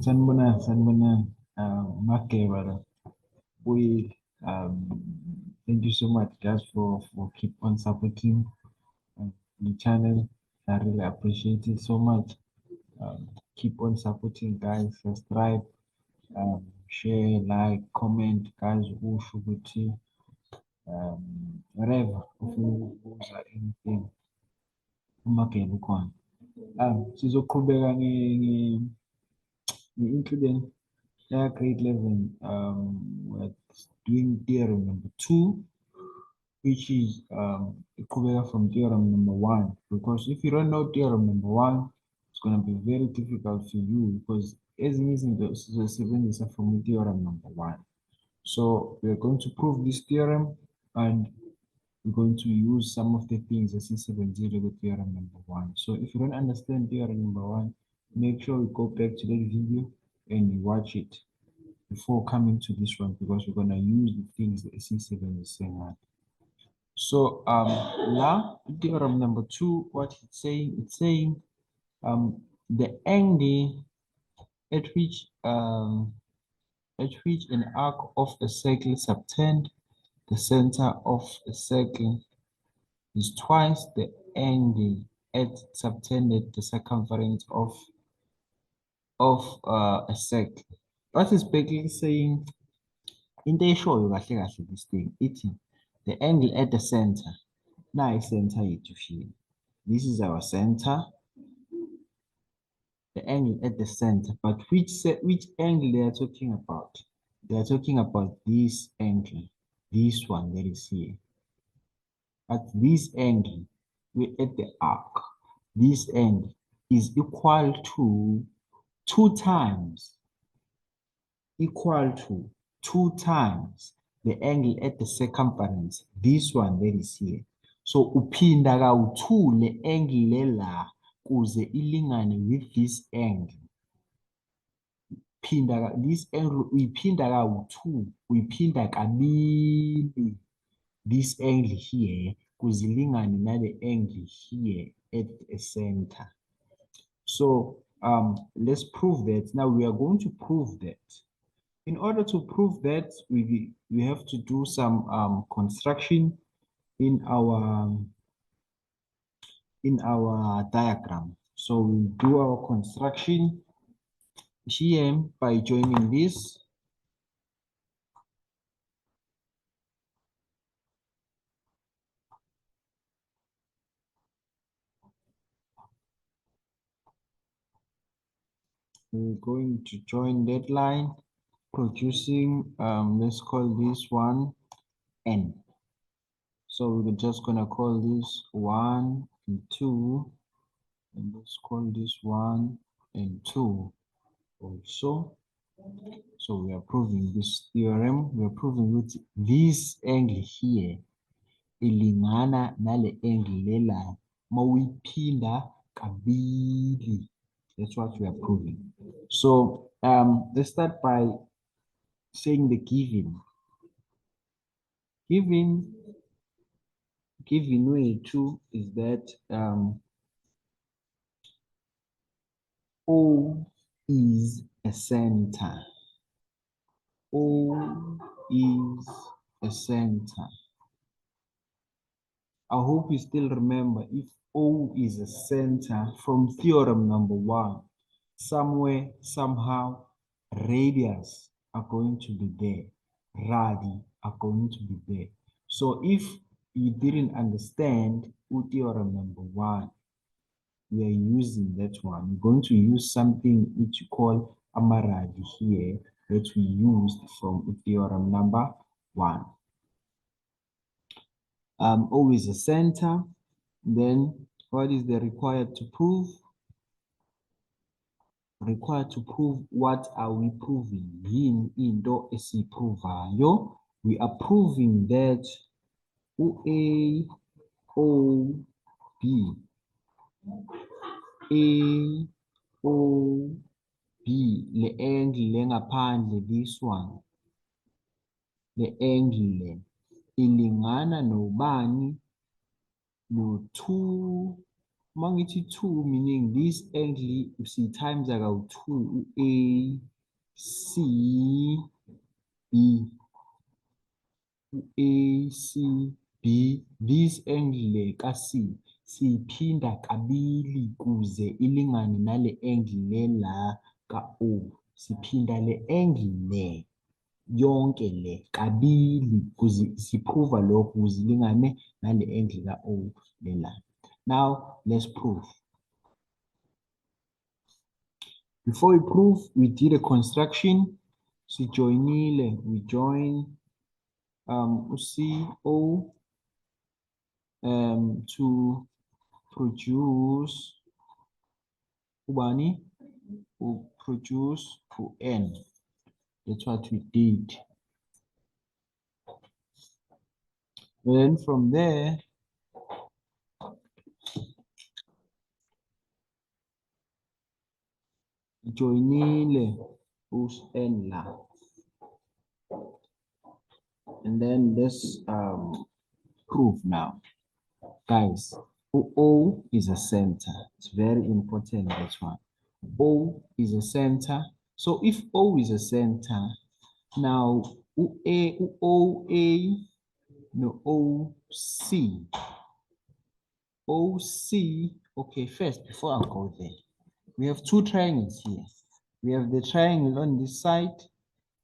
Sanibonani, Makeba. We thank you so much, guys, for keep on supporting the channel. I really appreciate it so much. Keep on supporting, guys. Subscribe, share, like, comment, guys. Who should whatever, who anything. Makeba ukhona. Sizoqhubeka nge-Euclidean. Yeah, grade 11. We're doing theorem number 2, which is equivalent from theorem number 1. Because if you don't know theorem number 1, it's going to be very difficult for you because ezinye izinto sizosebenzisa from theorem number 1. So we're going to prove this theorem and we're going to use some of the things that is 70 with theorem number 1. So if you don't understand theorem number 1, make sure you go back to that video and you watch it before coming to this one because we're going to use the things that C7 is saying. So now theorem number 2, what it's saying the angle at which an arc of a circle subtend the center of a circle is twice the angle at subtended the circumference of a circle. What is basically saying into eshoyo kahle kahle this thing ithi the angle at the center. Now center yethu here. This is our center. The angle at the center, but which angle they are talking about? They are talking about this angle, this one that is here. At this angle, we're at the arc. This angle is equal to 2 times the angle at the circumference, this one that is here. So uphinda kawu-2 le angle lela kuze ilingane with this angle. This angle uyiphinda kawu-2, uyiphinda kabili this angle here kuze ilingane nale angle here at the center. So let's prove that. Now we are going to prove that. In order to prove that, we have to do some construction in our diagram. So we do our construction here by joining this. We're going to join that line, producing, let's call this one N. So we're just gonna call this 1 and 2, and let's call this 1 and 2 also. So we are proving this theorem. We are proving with this angle here ilingana nale angle lela mawuyiphinda kabili. That's what we are proving. So let's start by saying the given. Given way 2 is that O is a center. O is a center. I hope you still remember if O is a center from theorem number 1, somewhere, somehow, radius are going to be there, radii are going to be there. So if you didn't understand theorem number 1, we are using that one. We're going to use something which you call amaradi here that we used from theorem number 1. Always a center. Then what is the required to prove? Required to prove, what are we proving? Into esiprovayo. We are proving that A, O, B. A, O, B, le angle lengaphandle, this one. Le angle ilingana nobani no 2 Mangithi 2 meaning this angle you see times ago 2 A C B A C B this angle ka C siphinda kabili kuze ilingane nale angle le la ka O siphinda le angle le yonke le kabili kuze siprova lokho kuze ilingane nale angle ka O le la. Now let's prove. Before we prove, we did a construction. We join CO to produce ubani to produce to N. That's what we did. Then from there, joinile us N la. And then let's prove now. Guys, O is a center. It's very important, this one. O is a center. So if O is a center, now OA, no OC. OC, okay, first, before I go there, we have two triangles here. We have the triangle on this side,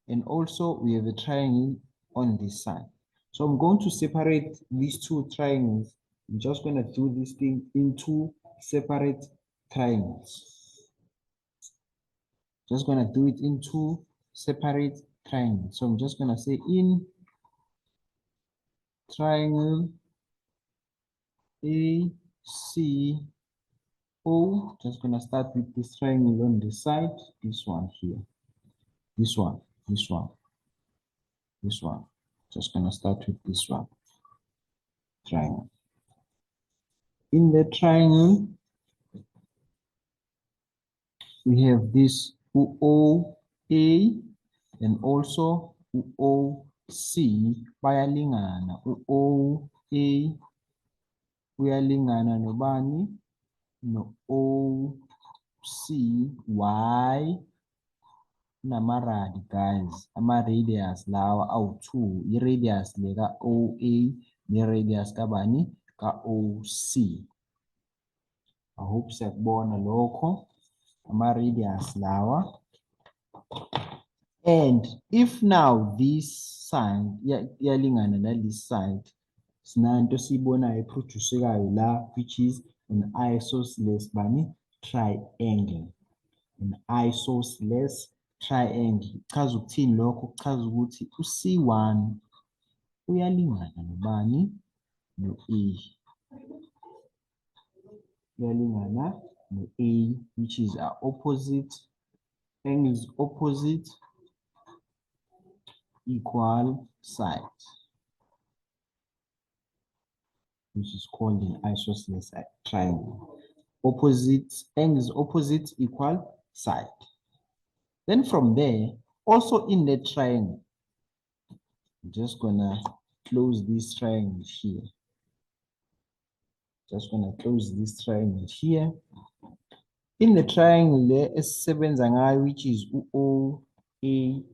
and also we have a triangle on this side. So I'm going to separate these two triangles. I'm just going to do this thing into separate triangles. Just going to do it into separate triangles. So I'm just going to say in triangle ACO, just going to start with this triangle on the side, this one here, this one, this one, this one. Just going to start with this one, triangle. In the triangle, we have this OA and also OC bayalingana. OA uyalingana nobani no OC Y namaradi guys. Ama-radius lawa awu-2. I-radius leka OA ne-radius kabani ka OC. I hope siyakubona lokho. Ama-radius lawa. And if now this side iyalingana na this side, sinanto sibonayo eproducekayo la, which is an isosceles bani triangle. An isosceles triangle. Kuchaza ukuthini lokho? Kuchaza ukuthi u-C1 uyalingana nobani no-A. Uyalingana no-A, which is our opposite. Angles opposite equal side, which is called an isosceles triangle. Opposite angles opposite equal side. Then from there, also in the triangle, I'm just gonna close this triangle here. Just gonna close this triangle here. In the triangle there is S7 which is OAC.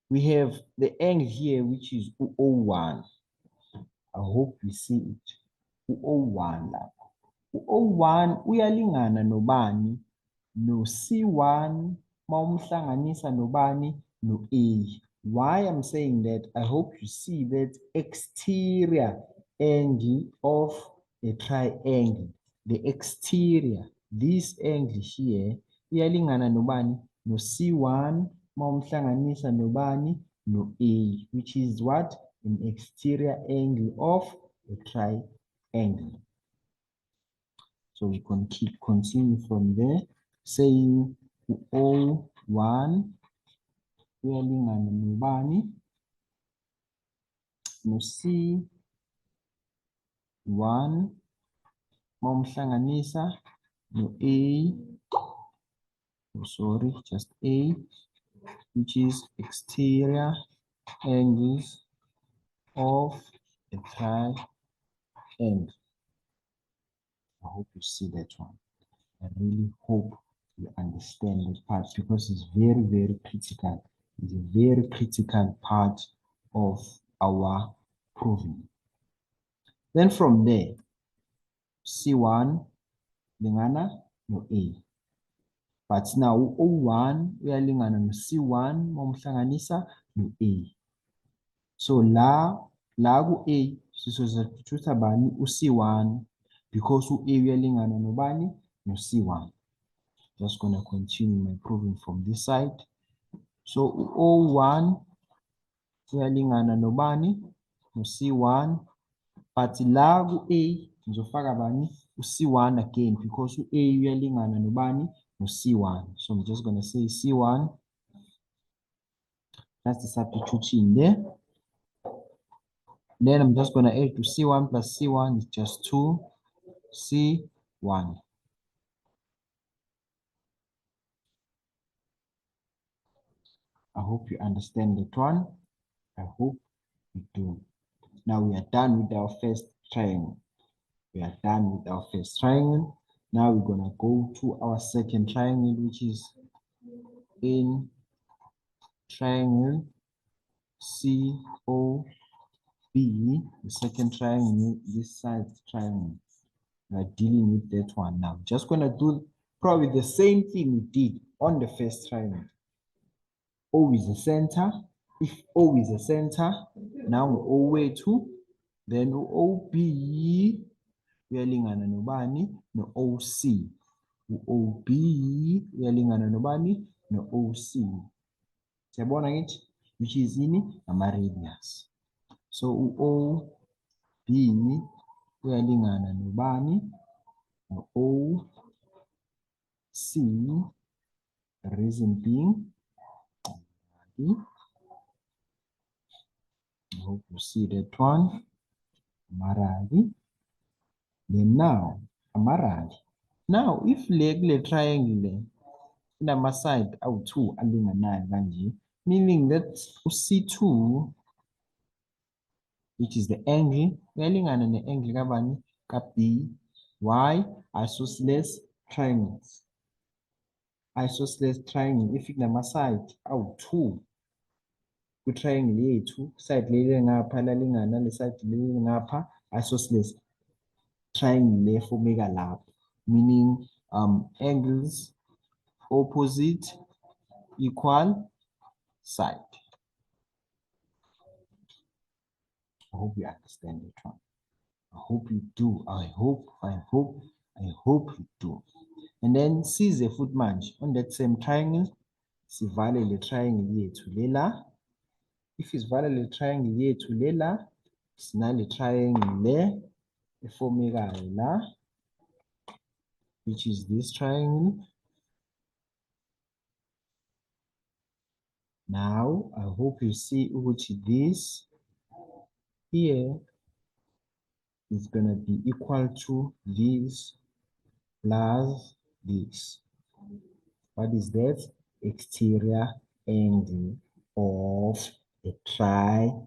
We have the angle here which is O1. I hope you see it. O1 lapha. O1 uyalingana nobani no C1 mawumhlanganisa nobani no A. Why I'm saying that? I hope you see that exterior angle of a triangle. The exterior, this angle here, iyalingana nobani no C1 mawumhlanganisa nobani no A, which is what? An exterior angle of a triangle. So we can continue from there, saying O1 uyalingana nobani no C1 mawumhlanganisa no A, oh, sorry, just A, which is exterior angles of a triangle. hope you see that one. I really hope you understand that part because it's very, very critical. It's a very critical part of our proving. Then from there, C1 lingana no A. But now O1 uyalingana no C1 momhlanganisa no A. So la ku-A sizosubstitute bani u-C1 because u-A uyalingana nobani no-C1. Just gonna continue my proving from this side. So O1 uyalingana nobani no-C1, but la ku-A ngizofaka bani u-C1 again because u-A uyalingana nobani no-C1. So I'm just gonna say C1. That's the substitution there. Then I'm just gonna add to C1 plus C1 is just 2 C1. I hope you understand that one. I hope you do. Now we are done with our first triangle. We are done with our first triangle. Now we're gonna go to our second triangle, which is in triangle COB, the second triangle, this side triangle. We are dealing with that one now. Just gonna do probably the same thing we did on the first triangle. O is the center. If O is the center, now O way 2, then OB uyalingana nobani no OC. OB uyalingana nobani no OC. Siyabona ngithi which is ini ama-radius. So OB uyalingana nobani no OC, reason being I hope you see that one. Amarali. Then now, amarali. Now, if le triangle in side out 2 alinganayo kanje, meaning that C2, which is the angle, uyalingana ne-angle kabani ka-B. Why? Isosceles triangles. Isosceles triangle if side out 2. Ku-triangle yethu side leli ngapha lalingana le side leli ngapha isosceles triangle le formeka lapho, meaning angles opposite equal side. I hope you understand it one. I hope you do. I hope you do. And then seize the foot manch on that same triangle. Sivale le triangle yethu lela. If it's valid le triangle yethu lela, sinale triangle le eformeka la, which is this triangle. Now I hope you see which this here is gonna be equal to this plus this. What is that? Exterior angle of a triangle.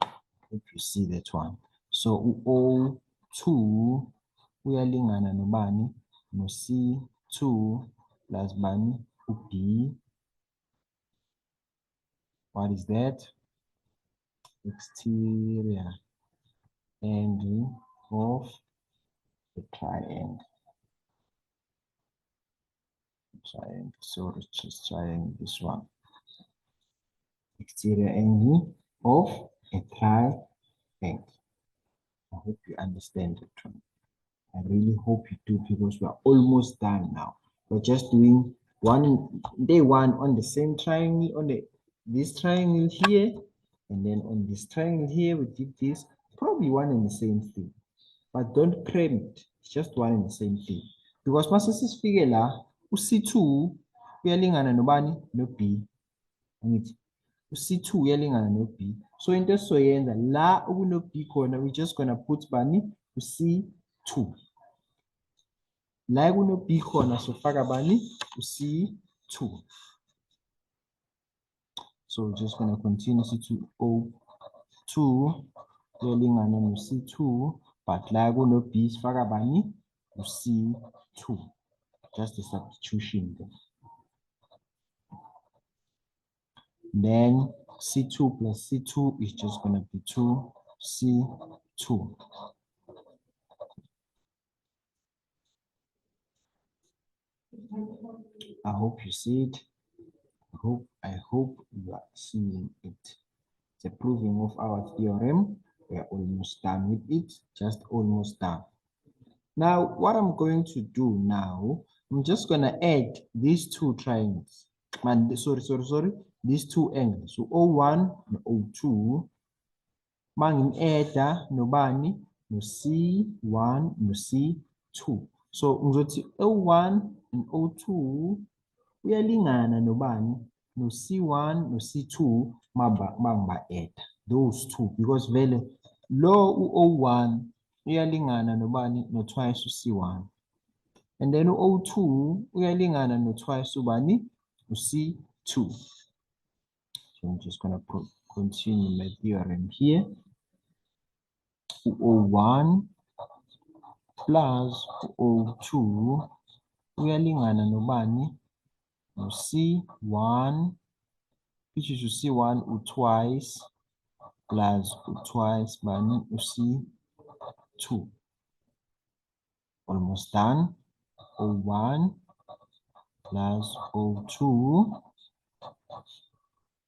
Hope you see that one. So O2 uyalingana nobani no C2 plus bani B. What is that? Exterior angle of the triangle. So let's just triangle this one. Exterior angle of a triangle. I hope you understand it. I really hope you do because we are almost done now. We're just doing day one on the same triangle, on this triangle here, and then on this triangle here, we did this, probably one and the same thing. But don't cram it, it's just one and the same thing. Because mase sisifike la, u-C2 uyalingana nobani no B. Angithi u-C2 uyalingana no B. So into esizoyenza la kuno B khona, we're just gonna put bani u-C2. La kuno B khona sofaka bani u-C2. So we're just gonna continue C2 O2 uyalingana no C2 but la kuno B sifaka bani? C2. Just a substitution there. Then C2 plus C2 is just going to be 2C2. I hope you see it. I hope you are seeing it. The proving of our theorem. We are almost done with it. Just almost done. Now, what I'm going to do now, I'm just going to add these two triangles. Sorry. These two angles. So O1 and O2. Mangin-add nobani no C1 no C2. So ngizothi O1 and O2 uyalingana nobani no C1 no C2 mangba-add those two because vele lo O1 uyalingana nobani no twice C1 and then O2 uyalingana no twice ubani no C2. So I'm just gonna continue my theorem here. O1 plus O2 uyalingana nobani no C1 which is C1 twice plus twice bani C2. Almost done. O1 plus O2.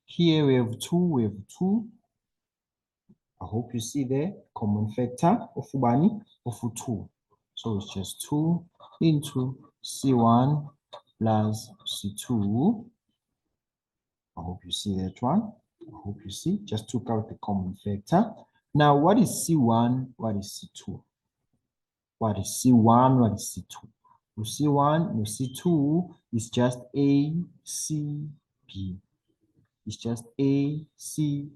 Here we have 2. I hope you see the common factor of bani of 2. So it's just 2 into C1 plus C2. I hope you see that one. I hope you see. Just took out the common factor. Now, what is C1? What is C2? What is C1? What is C2? No C1, no C2 is just A, C, B. It's just A, C,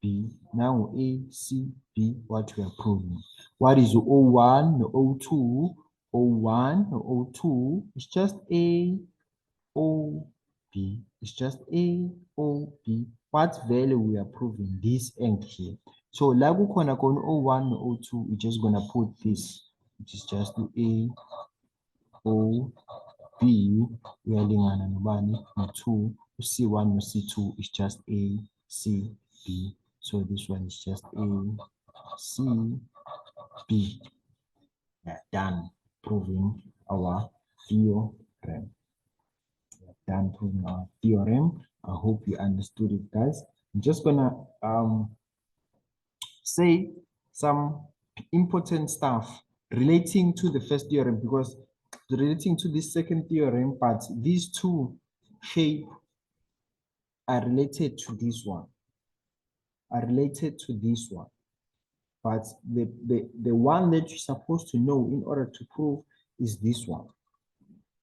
B. Now A, C, B, what we are proving. What is O1, no O2? O1, no O2 is just A, O, B. It's just A, O, B. What value we are proving? This angle here. So la kukhona khona O1 no O2, we're just gonna put this, which is just A, O, B. Uyalingana nobani no 2. C1 no C2 is just A, C, B. So this one is just A, C, B. Yeah, done proving our theorem. Done proving our theorem. I hope you understood it, guys. I'm just gonna say some important stuff relating to the first theorem because relating to this second theorem, but these two shapes are related to this one. But the one that you're supposed to know in order to prove is this one.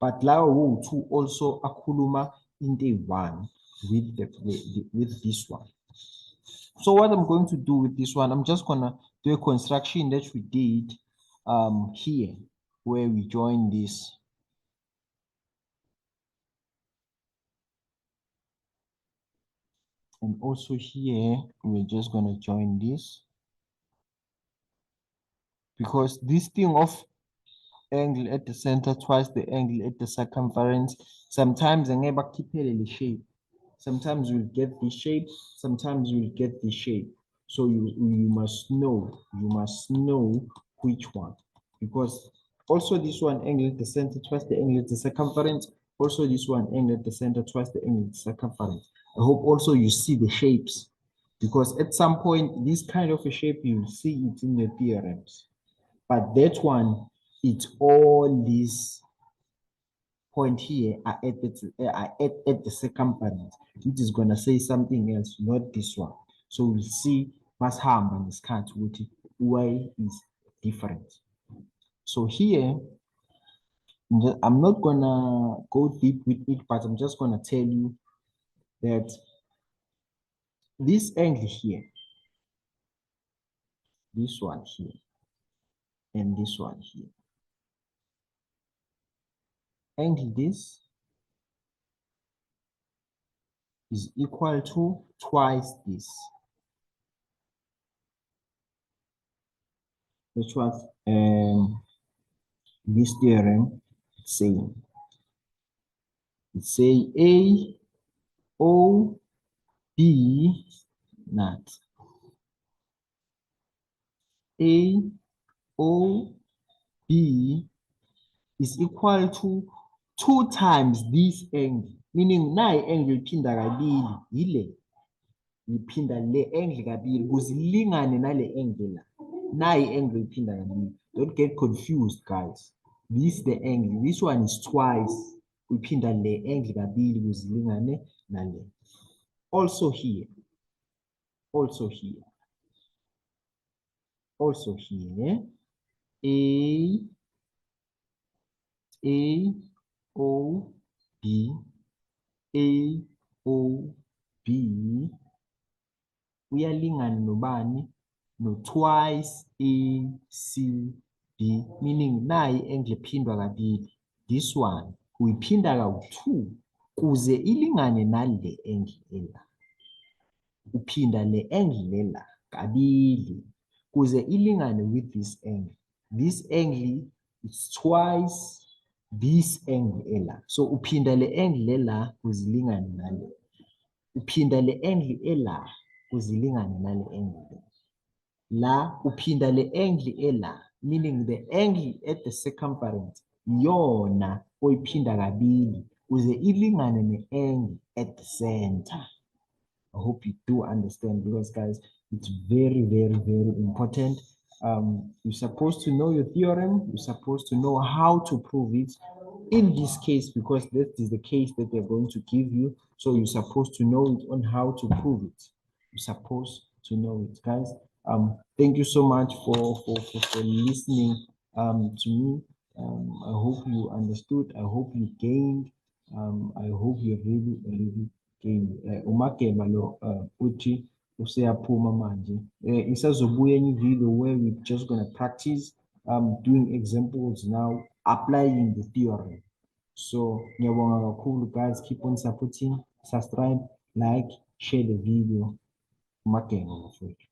But Lao two also akuluma in the one with with this one. So what I'm going to do with this one, I'm just gonna do a construction that we did here, where we join this. And also here, we're just gonna join this. Because this thing of angle at the center twice the angle at the circumference, sometimes I never keep it in the shape. Sometimes you'll get this shape, sometimes you'll get this shape. So you must know which one. Because also this one angle at the center twice the angle at the circumference, also this one angle at the center twice the angle at the circumference. I hope also you see the shapes. Because at some point, this kind of a shape, you'll see it in the theorems. But that one, it's all these point here are at the circumference, which is gonna say something else, not this one. So we'll see Masham and Scat which way is different. So here, I'm not gonna go deep with it, but I'm just gonna tell you that this angle here, this one here, and this one here, angle this is equal to twice this. That's what this theorem is saying. It say A O B not A O B is equal to 2 times this angle, meaning nayi angle iphinda kabili yile iphinda le angle kabili ukuze ilingane nale angle la. Nayi angle iphinda kabili. Don't get confused, guys. This is the angle. This one is twice. Uphinda le angle kabili ukuze ilingane nale. Also here. Also here. Also here. A O B A O B uyalingana nobani no twice A C B, meaning nayi angle ephindwa kabili. This one uyiphinda kawu-2 kuze ilingane nale angle ela. Uphinda le angle lela kabili kuze ilingane with this angle. This angle is twice this angle ela. So uphinda le angle ela kuze ilingane nale. Uphinda le angle ela kuze ilingane nale angle. La uphinda le angle ela, meaning the angle at the circumference yona oyiphinda kabili kuze ilingane ne-angle at the center. I hope you do understand, because guys, it's very, very, very important. You're supposed to know your theorem. You're supposed to know how to prove it. In this case, because that is the case that they're going to give you, so you're supposed to know it on how to prove it. You're supposed to know it, guys. Thank you so much for listening to me. I hope you understood. I hope you gained. I hope you really gained. Umakeba lo uthi useyaphuma manje. Isazobuya enye video where we're just gonna practice doing examples now, applying the theorem. So ngiyabonga kakhulu, guys. Keep on supporting, subscribe, like, share the video. Umakeba mfowethu.